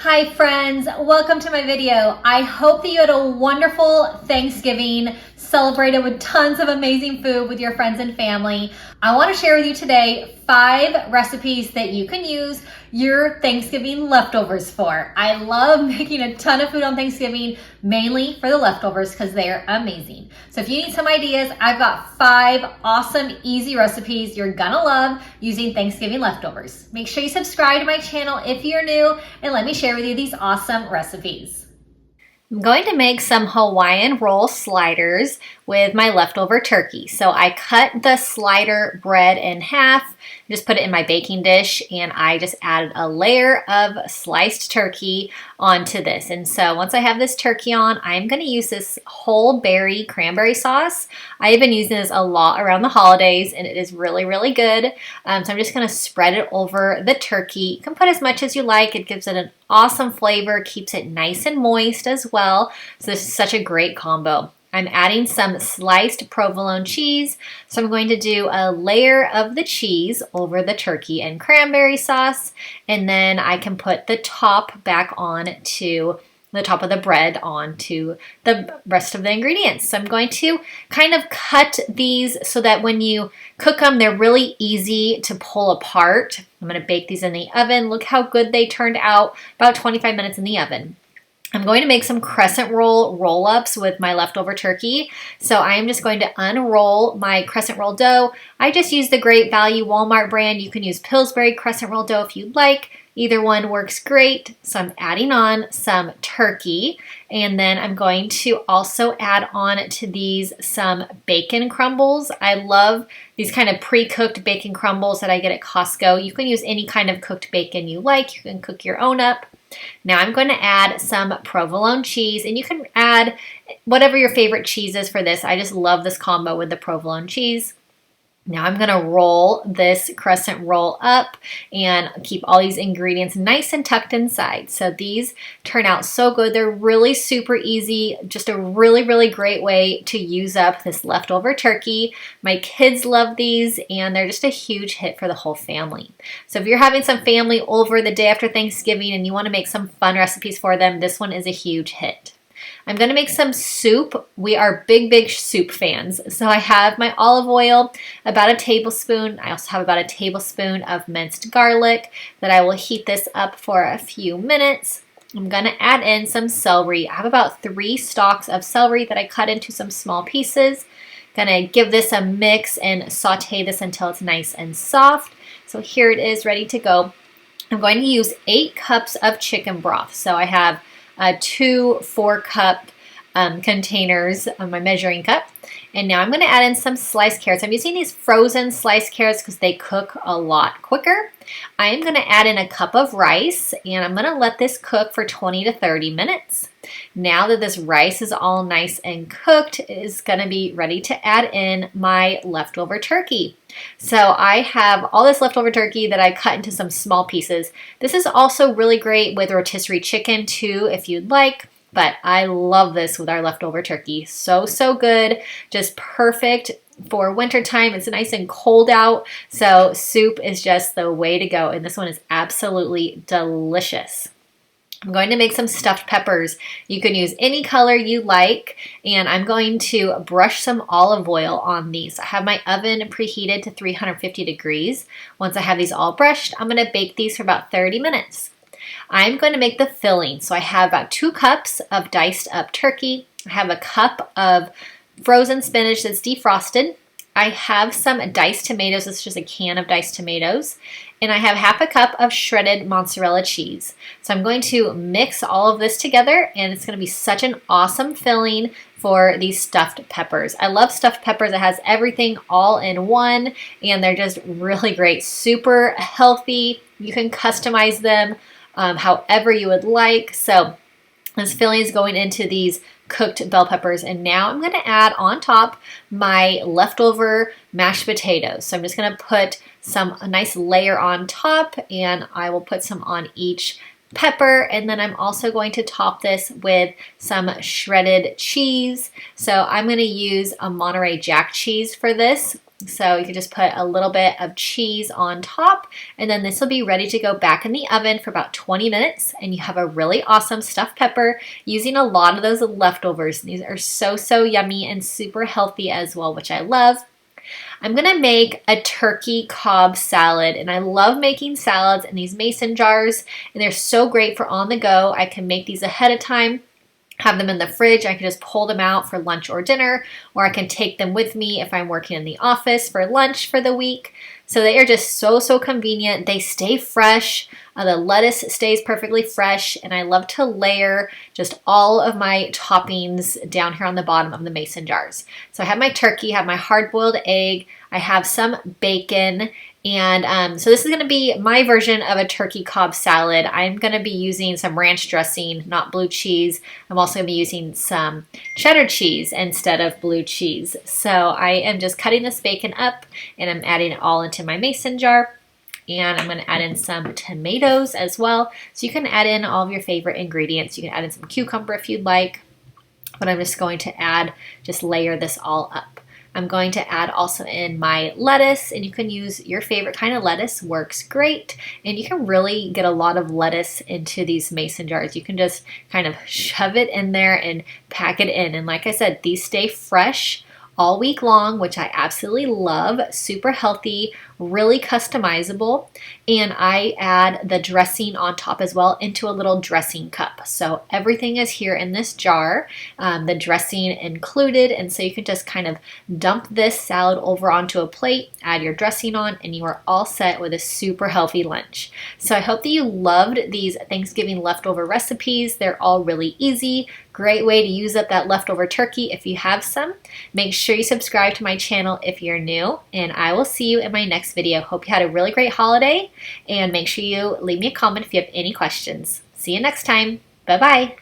Hi friends, welcome to my video. I hope that you had a wonderful Thanksgiving, celebrated with tons of amazing food with your friends and family. I want to share with you today 5 recipes that you can use your Thanksgiving leftovers for. I love making a ton of food on Thanksgiving, mainly for the leftovers because they're amazing. So if you need some ideas, I've got 5 awesome, easy recipes you're gonna love using Thanksgiving leftovers. Make sure you subscribe to my channel if you're new and let me share with you these awesome recipes. I'm going to make some Hawaiian roll sliders with my leftover turkey. So I cut the slider bread in half, just put it in my baking dish, and I just added a layer of sliced turkey onto this. And so once I have this turkey on, I'm going to use this whole berry cranberry sauce. I have been using this a lot around the holidays, and it is really, really good. So I'm just going to spread it over the turkey. You can put as much as you like. It gives it an awesome flavor, keeps it nice and moist as well. So this is such a great combo. I'm adding some sliced provolone cheese. So I'm going to do a layer of the cheese over the turkey and cranberry sauce. And then I can put the top back on to the top of the bread onto the rest of the ingredients. So I'm going to kind of cut these so that when you cook them, they're really easy to pull apart. I'm going to bake these in the oven. Look how good they turned out, about 25 minutes in the oven. I'm going to make some crescent roll-ups with my leftover turkey. So I am just going to unroll my crescent roll dough. I just use the Great Value Walmart brand. You can use Pillsbury crescent roll dough if you'd like. Either one works great. So I'm adding on some turkey, and then I'm going to also add on to these some bacon crumbles. I love these kind of pre-cooked bacon crumbles that I get at Costco. You can use any kind of cooked bacon you like. You can cook your own up. Now I'm going to add some provolone cheese, and you can add whatever your favorite cheese is for this. I just love this combo with the provolone cheese. Now I'm going to roll this crescent roll up and keep all these ingredients nice and tucked inside. So these turn out so good. They're really super easy, just a really, really great way to use up this leftover turkey. My kids love these, and they're just a huge hit for the whole family. So if you're having some family over the day after Thanksgiving and you want to make some fun recipes for them, this one is a huge hit. I'm going to make some soup. We are big soup fans. So I have my olive oil, about a tablespoon. I also have about a tablespoon of minced garlic that I will heat this up for a few minutes. I'm going to add in some celery. I have about 3 stalks of celery that I cut into some small pieces. Going to give this a mix and saute this until it's nice and soft. So here it is, ready to go. I'm going to use 8 cups of chicken broth. So I have 2 4-cup containers on my measuring cup. And now I'm going to add in some sliced carrots. I'm using these frozen sliced carrots because they cook a lot quicker. I am going to add in a cup of rice, and I'm going to let this cook for 20 to 30 minutes. Now that this rice is all nice and cooked, it is going to be ready to add in my leftover turkey. So I have all this leftover turkey that I cut into some small pieces. This is also really great with rotisserie chicken too, if you'd like. But I love this with our leftover turkey. So good. Just perfect for wintertime. It's nice and cold out. So soup is just the way to go. And this one is absolutely delicious. I'm going to make some stuffed peppers. You can use any color you like, and I'm going to brush some olive oil on these. I have my oven preheated to 350 degrees. Once I have these all brushed, I'm going to bake these for about 30 minutes. I'm going to make the filling. So I have about 2 cups of diced up turkey. I have a cup of frozen spinach that's defrosted. I have some diced tomatoes. This is just a can of diced tomatoes. And I have half a cup of shredded mozzarella cheese. So I'm going to mix all of this together, and it's going to be such an awesome filling for these stuffed peppers. I love stuffed peppers. It has everything all in one, and they're just really great. Super healthy. You can customize them however you would like. So this filling is going into these cooked bell peppers, and now I'm going to add on top my leftover mashed potatoes. So I'm just going to put a nice layer on top, and I will put some on each pepper, and then I'm also going to top this with some shredded cheese. So I'm going to use a Monterey Jack cheese for this. So you can just put a little bit of cheese on top, and then this will be ready to go back in the oven for about 20 minutes, and you have a really awesome stuffed pepper using a lot of those leftovers. These are so yummy and super healthy as well, which I love. I'm gonna make a turkey Cobb salad, and I love making salads in these mason jars, and they're so great for on the go. I can make these ahead of time, have them in the fridge. I can just pull them out for lunch or dinner, or I can take them with me if I'm working in the office for lunch for the week. So they are just so convenient. They stay fresh. The lettuce stays perfectly fresh, and I love to layer just all of my toppings down here on the bottom of the mason jars. So I have my turkey, have my hard-boiled egg, I have some bacon, and so this is going to be my version of a turkey Cobb salad. I'm going to be using some ranch dressing, not blue cheese. I'm also going to be using some cheddar cheese instead of blue cheese. So I am just cutting this bacon up, and I'm adding it all into my mason jar. And I'm going to add in some tomatoes as well. So you can add in all of your favorite ingredients. You can add in some cucumber if you'd like. But I'm just going to just layer this all up. I'm going to add also in my lettuce, and you can use your favorite kind of lettuce, works great. And you can really get a lot of lettuce into these mason jars. You can just kind of shove it in there and pack it in. And like I said, these stay fresh all week long, which I absolutely love. Super healthy, really customizable. And I add the dressing on top as well into a little dressing cup. So everything is here in this jar, the dressing included. And so you can just kind of dump this salad over onto a plate, add your dressing on, and you are all set with a super healthy lunch. So I hope that you loved these Thanksgiving leftover recipes. They're all really easy. Great way to use up that leftover turkey if you have some. Make sure you subscribe to my channel if you're new, and I will see you in my next video. Hope you had a really great holiday, and make sure you leave me a comment if you have any questions. See you next time. Bye-bye.